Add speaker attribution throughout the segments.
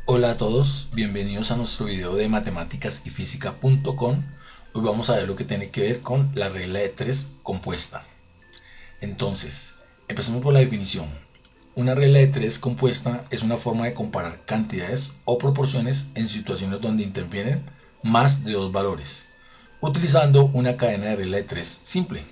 Speaker 1: Hola a todos, bienvenidos a nuestro video de matemáticas y física.com. Hoy vamos a ver lo que tiene que ver con la regla de 3 compuesta. Entonces, empecemos por la definición. Una regla de 3 compuesta es una forma de comparar cantidades o proporciones en situaciones donde intervienen más de dos valores, utilizando una cadena de regla de 3 simple.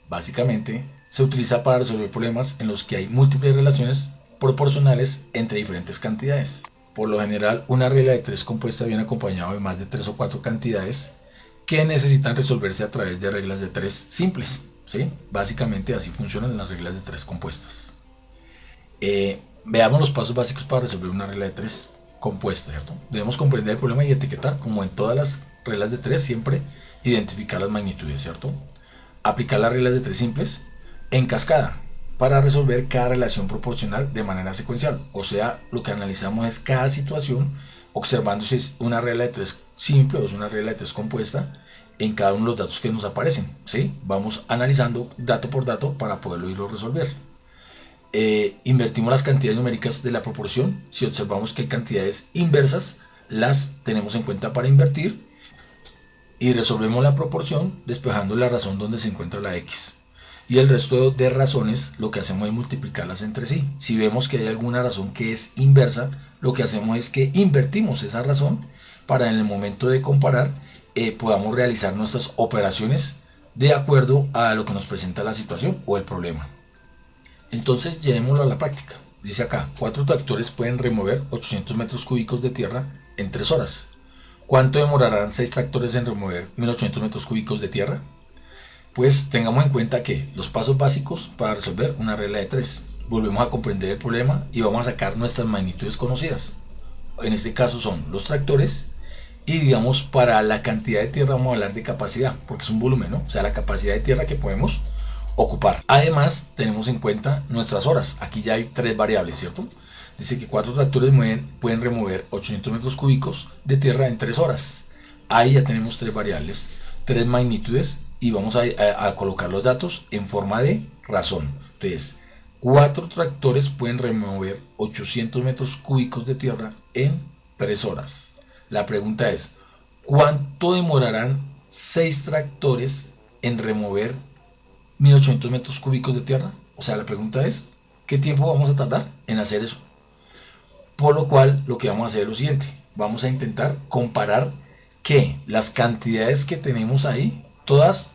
Speaker 1: Básicamente, se utiliza para resolver problemas en los que hay múltiples relaciones proporcionales entre diferentes cantidades. Por lo general, una regla de 3 compuesta viene acompañada de más de 3 o 4 cantidades que necesitan resolverse a través de reglas de 3 simples, ¿sí? Básicamente así funcionan las reglas de 3 compuestas. Veamos los pasos básicos para resolver una regla de 3 compuesta, ¿cierto? Debemos comprender el problema y etiquetar, como en todas las reglas de 3, siempre identificar las magnitudes, ¿cierto? Aplicar las reglas de 3 simples en cascada para resolver cada relación proporcional de manera secuencial. O sea, lo que analizamos es cada situación observando si es una regla de 3 simple o es una regla de 3 compuesta en cada uno de los datos que nos aparecen, ¿sí? Vamos analizando dato por dato para poderlo irlo resolver. Invertimos las cantidades numéricas de la proporción. Si observamos que hay cantidades inversas, las tenemos en cuenta para invertir y resolvemos la proporción despejando la razón donde se encuentra la x. Y el resto de razones lo que hacemos es multiplicarlas entre sí. Si vemos que hay alguna razón que es inversa, lo que hacemos es que invertimos esa razón para en el momento de comparar podamos realizar nuestras operaciones de acuerdo a lo que nos presenta la situación o el problema. Entonces llevémoslo a la práctica. Dice acá, 4 tractores pueden remover 800 metros cúbicos de tierra en 3 horas. ¿Cuánto demorarán 6 tractores en remover 1800 metros cúbicos de tierra? Pues tengamos en cuenta que los pasos básicos para resolver una regla de 3. Volvemos a comprender el problema y vamos a sacar nuestras magnitudes conocidas. En este caso son los tractores y digamos para la cantidad de tierra vamos a hablar de capacidad, porque es un volumen, ¿no? O sea, la capacidad de tierra que podemos ocupar. Además, tenemos en cuenta nuestras horas. Aquí ya hay 3 variables, ¿cierto? Dice que 4 tractores pueden remover 800 metros cúbicos de tierra en 3 horas. Ahí ya tenemos 3 variables, 3 magnitudes y vamos a colocar los datos en forma de razón. Entonces, 4 tractores pueden remover 800 metros cúbicos de tierra en 3 horas. La pregunta es, ¿cuánto demorarán 6 tractores en remover 1800 metros cúbicos de tierra? O sea, la pregunta es, ¿qué tiempo vamos a tardar en hacer eso? Por lo cual, lo que vamos a hacer es lo siguiente. Vamos a intentar comparar que las cantidades que tenemos ahí, todas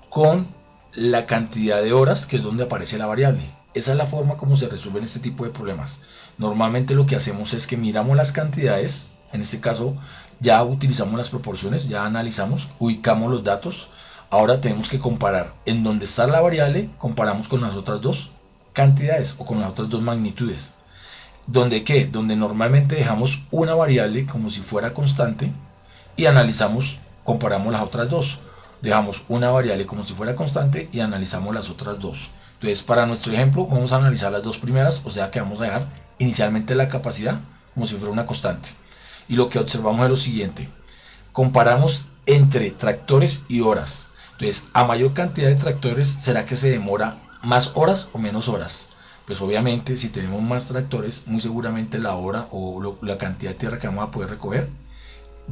Speaker 1: con la cantidad de horas, que es donde aparece la variable. Esa es la forma como se resuelven este tipo de problemas. Normalmente lo que hacemos es que miramos las cantidades, en este caso ya utilizamos las proporciones, ya analizamos, ubicamos los datos. Ahora tenemos que comparar en donde está la variable, comparamos con las otras dos cantidades o con las otras dos magnitudes. ¿Donde qué? Donde normalmente dejamos una variable como si fuera constante y analizamos, comparamos las otras dos. Dejamos una variable como si fuera constante y analizamos las otras dos. Entonces, para nuestro ejemplo, vamos a analizar las dos primeras, o sea que vamos a dejar inicialmente la capacidad como si fuera una constante. Y lo que observamos es lo siguiente. Comparamos entre tractores y horas. Entonces, a mayor cantidad de tractores, ¿será que se demora más horas o menos horas? Pues obviamente, si tenemos más tractores, muy seguramente la hora o la cantidad de tierra que vamos a poder recoger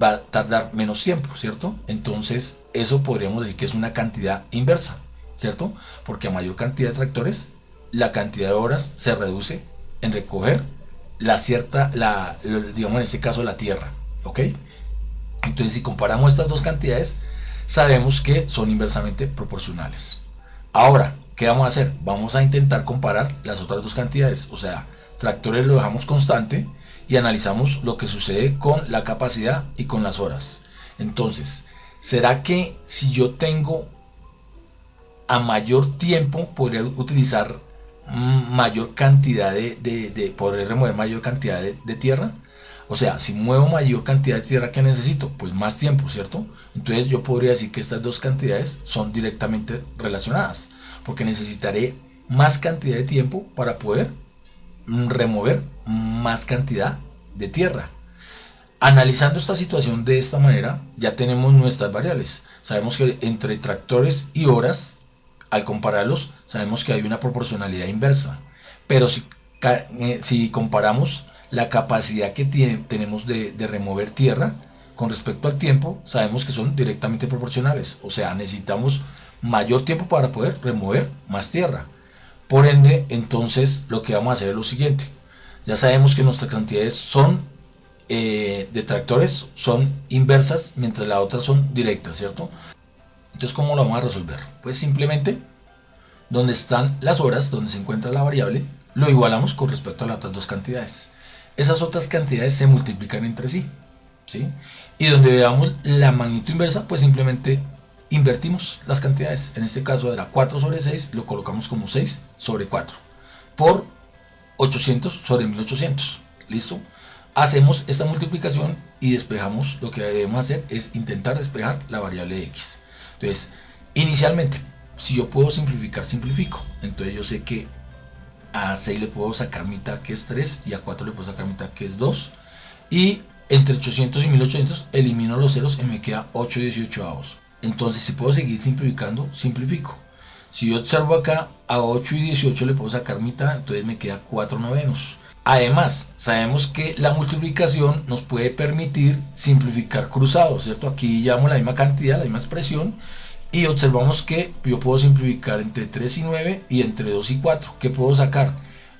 Speaker 1: va a tardar menos tiempo, ¿cierto? Entonces, eso podríamos decir que es una cantidad inversa, ¿cierto? Porque a mayor cantidad de tractores, la cantidad de horas se reduce en recoger digamos en este caso la tierra, ¿ok? Entonces, si comparamos estas dos cantidades, sabemos que son inversamente proporcionales. Ahora, ¿qué vamos a hacer? Vamos a intentar comparar las otras dos cantidades, o sea, tractores lo dejamos constante y analizamos lo que sucede con la capacidad y con las horas. Entonces, ¿será que si yo tengo a mayor tiempo podría utilizar mayor cantidad podré remover mayor cantidad de tierra? O sea, si muevo mayor cantidad de tierra, que necesito? Pues más tiempo, ¿cierto? Entonces yo podría decir que estas dos cantidades son directamente relacionadas, porque necesitaré más cantidad de tiempo para poder remover más cantidad de tierra. Analizando esta situación de esta manera, ya tenemos nuestras variables. Sabemos que entre tractores y horas, al compararlos, sabemos que hay una proporcionalidad inversa. Pero si comparamos la capacidad que tenemos de remover tierra con respecto al tiempo, sabemos que son directamente proporcionales. O sea, necesitamos mayor tiempo para poder remover más tierra. Por ende, entonces lo que vamos a hacer es lo siguiente. Ya sabemos que nuestras cantidades son de tractores son inversas, mientras las otras son directas, ¿cierto? Entonces, ¿cómo lo vamos a resolver? Pues simplemente, donde están las horas, donde se encuentra la variable, lo igualamos con respecto a las otras dos cantidades. Esas otras cantidades se multiplican entre sí, ¿sí? Y donde veamos la magnitud inversa, pues simplemente invertimos las cantidades. En este caso era 4 sobre 6, lo colocamos como 6 sobre 4 por 800 sobre 1800. ¿Listo? Hacemos esta multiplicación y despejamos. Lo que debemos hacer es intentar despejar la variable x. Entonces, inicialmente, si yo puedo simplificar, simplifico. Entonces yo sé que a 6 le puedo sacar mitad, que es 3, y a 4 le puedo sacar mitad, que es 2. Y entre 800 y 1800 elimino los ceros y me queda 8 18avos. Entonces, si puedo seguir simplificando, simplifico. Si yo observo acá, a 8 y 18 le puedo sacar mitad, entonces me queda 4 novenos. Además, sabemos que la multiplicación nos puede permitir simplificar cruzados, ¿cierto? Aquí llevamos la misma cantidad, la misma expresión, y observamos que yo puedo simplificar entre 3 y 9 y entre 2 y 4. ¿Qué puedo sacar?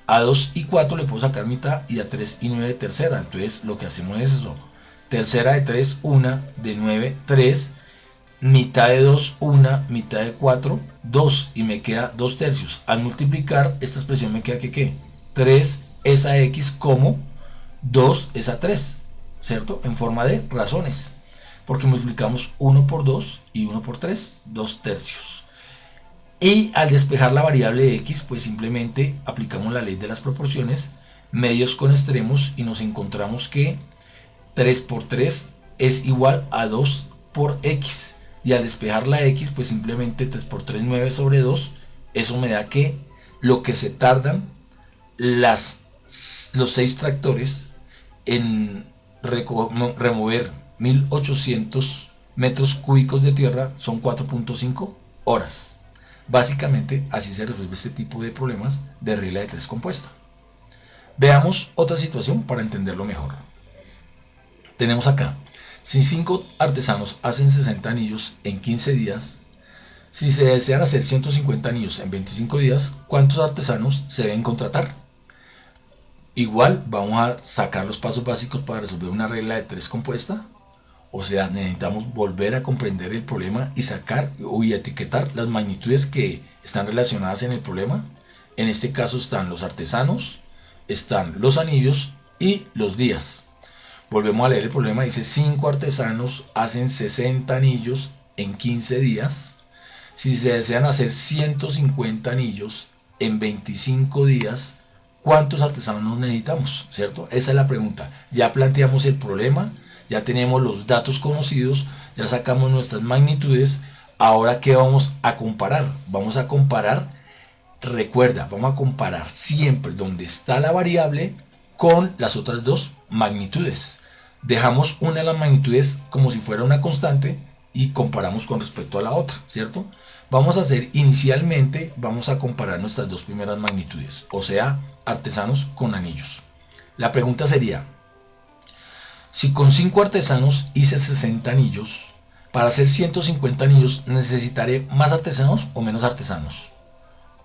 Speaker 1: A 2 y 4 le puedo sacar mitad y a 3 y 9 tercera. Entonces lo que hacemos es eso. Tercera de 3, 1, de 9, 3, mitad de 2, 1, mitad de 4, 2, y me queda 2 tercios. Al multiplicar, esta expresión me queda que ¿qué? 3 es a x como 2 es a 3, ¿cierto? En forma de razones, porque multiplicamos 1 por 2 y 1 por 3, 2 tercios. Y al despejar la variable x, pues simplemente aplicamos la ley de las proporciones, medios con extremos, y nos encontramos que 3 por 3 es igual a 2 por x. Y al despejar la x, pues simplemente 3 por 3, 9 sobre 2. Eso me da que lo que se tardan los 6 tractores en remover 1800 metros cúbicos de tierra son 4.5 horas. Básicamente así se resuelve este tipo de problemas de regla de 3 compuesta. Veamos otra situación para entenderlo mejor. Tenemos acá, si 5 artesanos hacen 60 anillos en 15 días, si se desean hacer 150 anillos en 25 días, ¿cuántos artesanos se deben contratar? Igual vamos a sacar los pasos básicos para resolver una regla de 3 compuesta. O sea, necesitamos volver a comprender el problema y sacar y etiquetar las magnitudes que están relacionadas en el problema. En este caso están los artesanos, están los anillos y los días. Volvemos a leer el problema. Dice 5 artesanos hacen 60 anillos en 15 días. Si se desean hacer 150 anillos en 25 días, ¿cuántos artesanos necesitamos? ¿Cierto? Esa es la pregunta. Ya planteamos el problema, ya tenemos los datos conocidos, ya sacamos nuestras magnitudes. Ahora, ¿qué vamos a comparar? Vamos a comparar, recuerda, vamos a comparar siempre donde está la variable con las otras dos magnitudes. Dejamos una de las magnitudes como si fuera una constante y comparamos con respecto a la otra, ¿cierto? Vamos a hacer inicialmente, vamos a comparar nuestras dos primeras magnitudes, o sea, artesanos con anillos. La pregunta sería, si con 5 artesanos hice 60 anillos, para hacer 150 anillos, ¿necesitaré más artesanos o menos artesanos?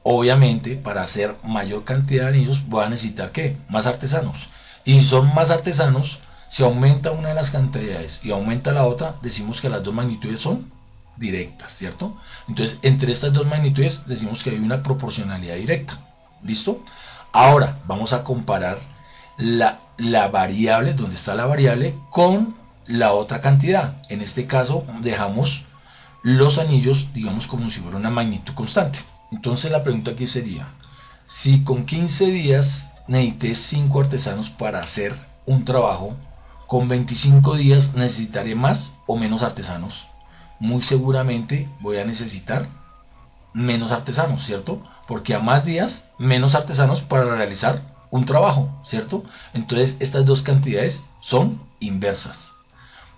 Speaker 1: Obviamente, para hacer mayor cantidad de anillos, voy a necesitar ¿qué? Más artesanos. Y si son más artesanos, si aumenta una de las cantidades y aumenta la otra, decimos que las dos magnitudes son directas, ¿cierto? Entonces, entre estas dos magnitudes decimos que hay una proporcionalidad directa. ¿Listo? Ahora, vamos a comparar la variable, donde está la variable, con la otra cantidad. En este caso, dejamos los anillos, digamos, como si fuera una magnitud constante. Entonces, la pregunta aquí sería, si con 15 días necesité 5 artesanos para hacer un trabajo, con 25 días necesitaré más o menos artesanos. Muy seguramente voy a necesitar menos artesanos, ¿cierto? Porque a más días, menos artesanos para realizar un trabajo, ¿cierto? Entonces estas dos cantidades son inversas.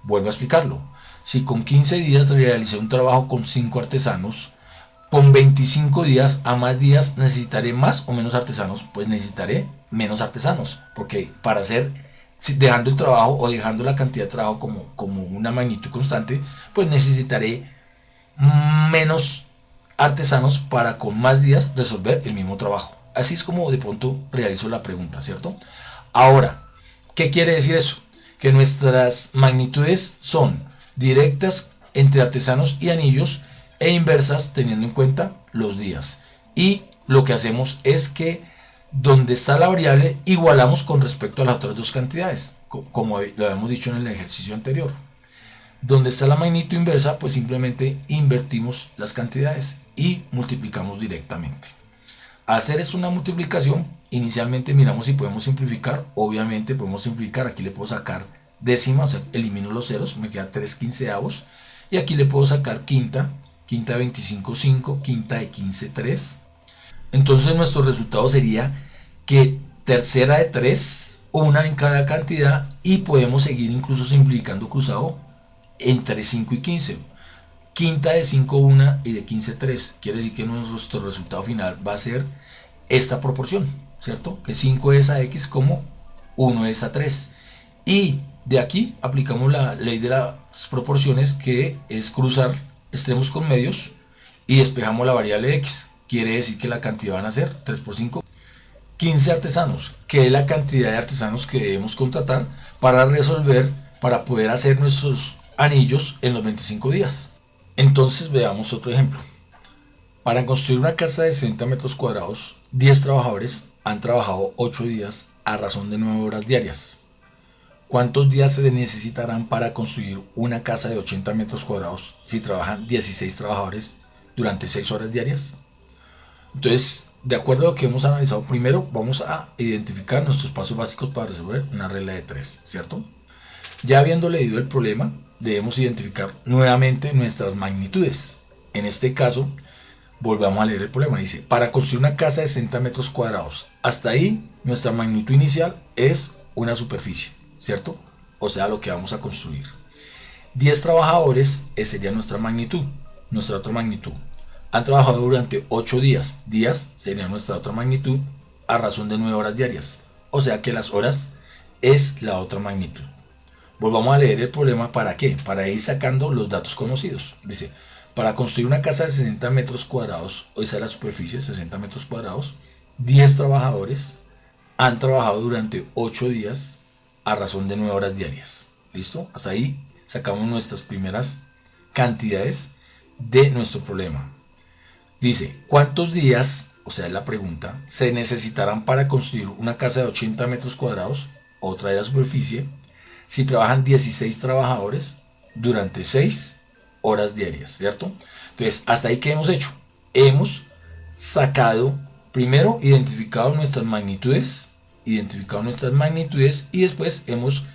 Speaker 1: Vuelvo a explicarlo. Si con 15 días realicé un trabajo con 5 artesanos, con 25 días a más días, ¿necesitaré más o menos artesanos? Pues necesitaré menos artesanos, porque para hacer, dejando el trabajo o dejando la cantidad de trabajo como una magnitud constante, pues necesitaré menos artesanos para con más días resolver el mismo trabajo. Así es como de pronto realizo la pregunta, ¿cierto? Ahora, ¿qué quiere decir eso? Que nuestras magnitudes son directas entre artesanos y anillos e inversas teniendo en cuenta los días. Y lo que hacemos es que donde está la variable igualamos con respecto a las otras dos cantidades, como lo habíamos dicho en el ejercicio anterior. Donde está la magnitud inversa, pues simplemente invertimos las cantidades y multiplicamos directamente. Hacer es una multiplicación, inicialmente miramos si podemos simplificar, obviamente podemos simplificar, aquí le puedo sacar décima, o sea, elimino los ceros, me queda 3 quinceavos, y aquí le puedo sacar quinta, quinta de 25, 5, quinta de 15, 3. Entonces nuestro resultado sería que tercera de 3, una en cada cantidad, y podemos seguir incluso simplificando cruzado entre 5 y 15. Quinta de 5, 1 y de 15, 3. Quiere decir que nuestro resultado final va a ser esta proporción, ¿cierto? Que 5 es a x como 1 es a 3. Y de aquí aplicamos la ley de las proporciones, que es cruzar extremos con medios y despejamos la variable x. Quiere decir que la cantidad van a ser 3 por 5, 15 artesanos, que es la cantidad de artesanos que debemos contratar para resolver, para poder hacer nuestros anillos en los 25 días. Entonces veamos otro ejemplo. Para construir una casa de 60 metros cuadrados, 10 trabajadores han trabajado 8 días a razón de 9 horas diarias. ¿Cuántos días se necesitarán para construir una casa de 80 metros cuadrados si trabajan 16 trabajadores durante 6 horas diarias? Entonces, de acuerdo a lo que hemos analizado, primero vamos a identificar nuestros pasos básicos para resolver una regla de 3, ¿cierto? Ya habiendo leído el problema, debemos identificar nuevamente nuestras magnitudes. En este caso, volvamos a leer el problema. Dice, para construir una casa de 60 metros cuadrados, hasta ahí nuestra magnitud inicial es una superficie, ¿cierto? O sea, lo que vamos a construir. 10 trabajadores sería nuestra magnitud, nuestra otra magnitud. Han trabajado durante 8 días. Días sería nuestra otra magnitud a razón de 9 horas diarias. O sea que las horas es la otra magnitud. Volvamos a leer el problema. ¿Para qué? Para ir sacando los datos conocidos. Dice, para construir una casa de 60 metros cuadrados, esa es la superficie, 60 metros cuadrados, 10 trabajadores han trabajado durante 8 días a razón de 9 horas diarias. ¿Listo? Hasta ahí sacamos nuestras primeras cantidades de nuestro problema. Dice, ¿cuántos días, o sea, es la pregunta, se necesitarán para construir una casa de 80 metros cuadrados, otra de la superficie, si trabajan 16 trabajadores durante 6 horas diarias, ¿cierto? Entonces, hasta ahí, ¿qué hemos hecho? Hemos sacado, primero, identificado nuestras magnitudes y después hemos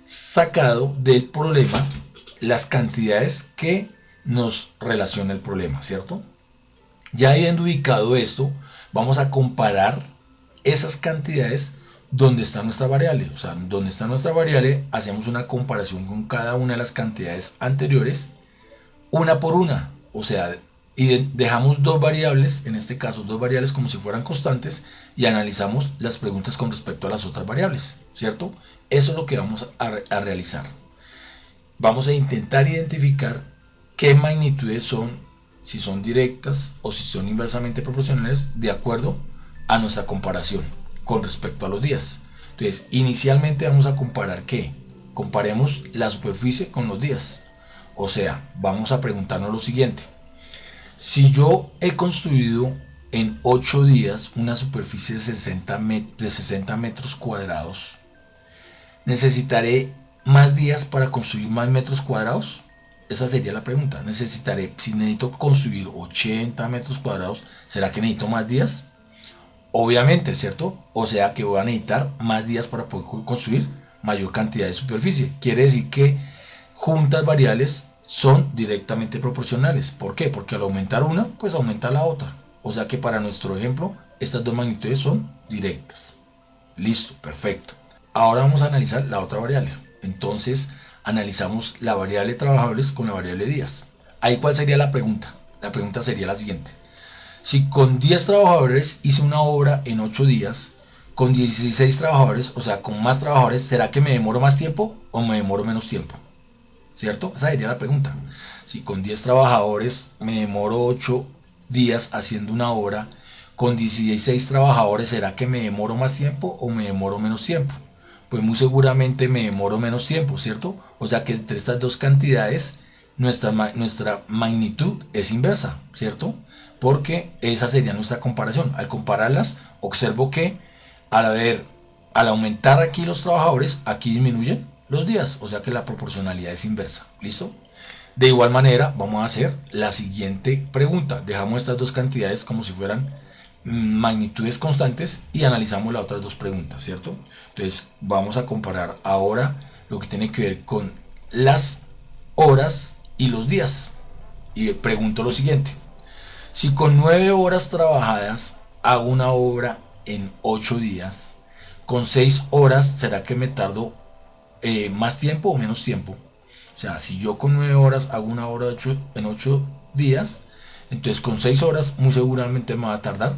Speaker 1: sacado del problema las cantidades que nos relaciona el problema, ¿cierto? Ya habiendo ubicado esto, vamos a comparar esas cantidades donde está nuestra variable. O sea, donde está nuestra variable, hacemos una comparación con cada una de las cantidades anteriores, una por una. O sea, y dejamos dos variables, en este caso dos variables como si fueran constantes, y analizamos las preguntas con respecto a las otras variables, ¿cierto? Eso es lo que vamos a realizar. Vamos a intentar identificar qué magnitudes son, si son directas o si son inversamente proporcionales, de acuerdo a nuestra comparación con respecto a los días. Entonces, inicialmente vamos a comparar ¿qué? Comparemos la superficie con los días. O sea, vamos a preguntarnos lo siguiente. Si yo he construido en 8 días una superficie de 60 metros cuadrados, ¿necesitaré más días para construir más metros cuadrados? Esa sería la pregunta. Si necesito construir 80 metros cuadrados, ¿será que necesito más días? Obviamente, ¿cierto? O sea que voy a necesitar más días para poder construir mayor cantidad de superficie. Quiere decir que juntas variables son directamente proporcionales. ¿Por qué? Porque al aumentar una, pues aumenta la otra. O sea que para nuestro ejemplo, estas dos magnitudes son directas. Listo, perfecto. Ahora vamos a analizar la otra variable. Entonces, analizamos la variable trabajadores con la variable días. Ahí, ¿cuál sería la pregunta? La pregunta sería la siguiente. Si con 10 trabajadores hice una obra en 8 días, con 16 trabajadores, o sea, con más trabajadores, ¿será que me demoro más tiempo o me demoro menos tiempo? ¿Cierto? Esa sería la pregunta. Si con 10 trabajadores me demoro 8 días haciendo una obra, con 16 trabajadores, ¿será que me demoro más tiempo o me demoro menos tiempo? Pues muy seguramente me demoro menos tiempo, ¿cierto? O sea que entre estas dos cantidades nuestra magnitud es inversa, ¿cierto? Porque esa sería nuestra comparación. Al compararlas, observo que al aumentar aquí los trabajadores, aquí disminuyen los días, o sea que la proporcionalidad es inversa. ¿Listo? De igual manera, vamos a hacer la siguiente pregunta. Dejamos estas dos cantidades como si fueran magnitudes constantes y analizamos las otras dos preguntas, ¿cierto? Entonces, vamos a comparar ahora lo que tiene que ver con las horas y los días. Y pregunto lo siguiente. Si con 9 horas trabajadas hago una obra en 8 días, con 6 horas, ¿será que me tardo más tiempo o menos tiempo? O sea, si yo con 9 horas hago una obra en 8 días, entonces con 6 horas muy seguramente me va a tardar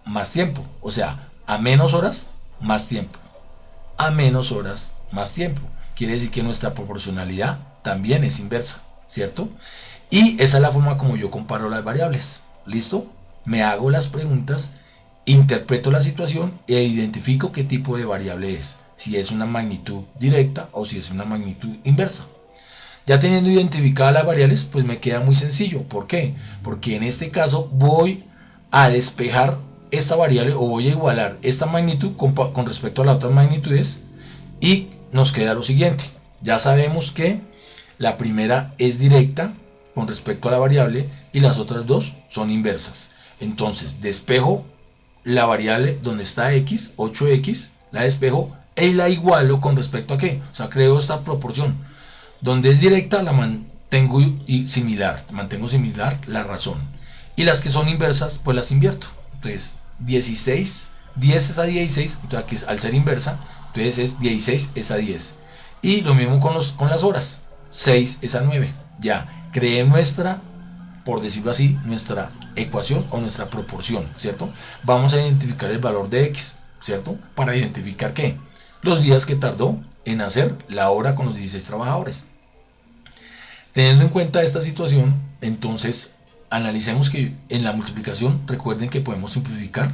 Speaker 1: más tiempo. O sea, a menos horas, más tiempo. A menos horas, más tiempo. Quiere decir que nuestra proporcionalidad también es inversa, ¿cierto? Y esa es la forma como yo comparo las variables. ¿Listo? Me hago las preguntas, interpreto la situación e identifico qué tipo de variable es. Si es una magnitud directa o si es una magnitud inversa. Ya teniendo identificadas las variables, pues me queda muy sencillo. ¿Por qué? Porque en este caso voy a despejar esta variable o voy a igualar esta magnitud con respecto a las otras magnitudes y nos queda lo siguiente. Ya sabemos que la primera es directa con respecto a la variable y las otras dos son inversas. Entonces despejo la variable donde está x, 8x, la despejo y la igualo con respecto a qué. O sea, creo esta proporción. Donde es directa la mantengo similar, mantengo similar la razón. Y las que son inversas, pues las invierto. Entonces, 16, 10 es a 16, entonces aquí al ser inversa, entonces es 16 es a 10. Y lo mismo con las horas, 6 es a 9. Ya, creé nuestra, por decirlo así, nuestra ecuación o nuestra proporción, ¿cierto? Vamos a identificar el valor de x, ¿cierto? Para identificar ¿qué? Los días que tardó en hacer la obra con los 16 trabajadores. Teniendo en cuenta esta situación, entonces analicemos que en la multiplicación, recuerden que podemos simplificar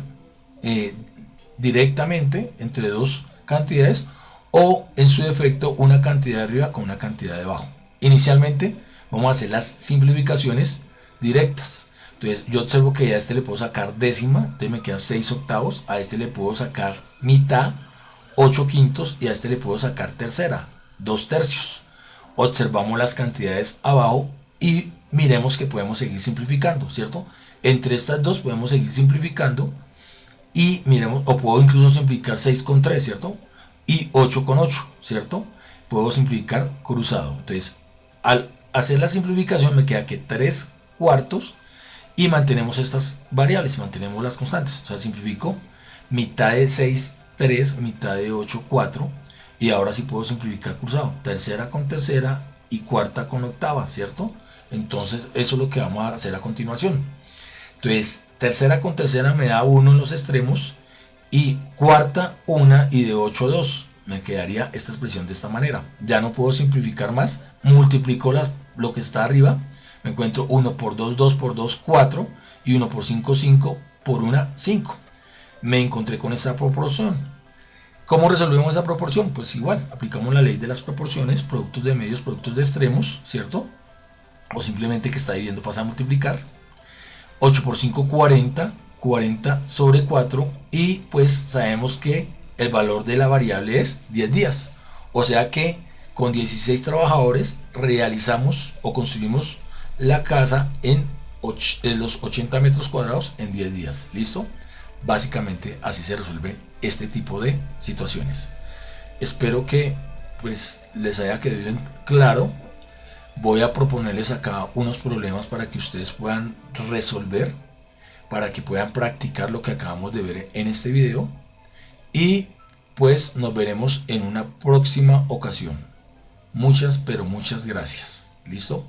Speaker 1: directamente entre dos cantidades o en su defecto una cantidad de arriba con una cantidad de abajo. Inicialmente vamos a hacer las simplificaciones directas. Entonces yo observo que a este le puedo sacar décima, entonces me quedan 6 octavos, a este le puedo sacar mitad, 8 quintos y a este le puedo sacar tercera, 2 tercios. Observamos las cantidades abajo y miremos que podemos seguir simplificando, ¿cierto? Entre estas dos podemos seguir simplificando y miremos, o puedo incluso simplificar 6 con 3, ¿cierto? Y 8 con 8, ¿cierto? Puedo simplificar cruzado. Entonces, al hacer la simplificación me queda que 3 cuartos y mantenemos estas variables, mantenemos las constantes. O sea, simplifico mitad de 6, 3, mitad de 8, 4. Y ahora sí puedo simplificar cruzado. Tercera con tercera y cuarta con octava, ¿cierto? Entonces eso es lo que vamos a hacer a continuación. Entonces tercera con tercera me da 1 en los extremos y cuarta 1 y de 8 2. Me quedaría esta expresión de esta manera. Ya no puedo simplificar más. Multiplico lo que está arriba. Me encuentro 1 por 2, 2 por 2, 4. Y 1 por 5, 5 por 1, 5. Me encontré con esta proporción. ¿Cómo resolvemos esa proporción? Pues igual, aplicamos la ley de las proporciones, productos de medios, productos de extremos, ¿cierto? O simplemente que está dividiendo pasa a multiplicar. 8 por 5, 40, 40 sobre 4 y pues sabemos que el valor de la variable es 10 días. O sea que con 16 trabajadores realizamos o construimos la casa en los 80 metros cuadrados en 10 días. ¿Listo? Básicamente así se resuelve este tipo de situaciones. Espero que pues les haya quedado claro. Voy a proponerles acá unos problemas para que ustedes puedan resolver, para que puedan practicar lo que acabamos de ver en este video y pues nos veremos en una próxima ocasión. Muchas pero muchas gracias. ¿Listo?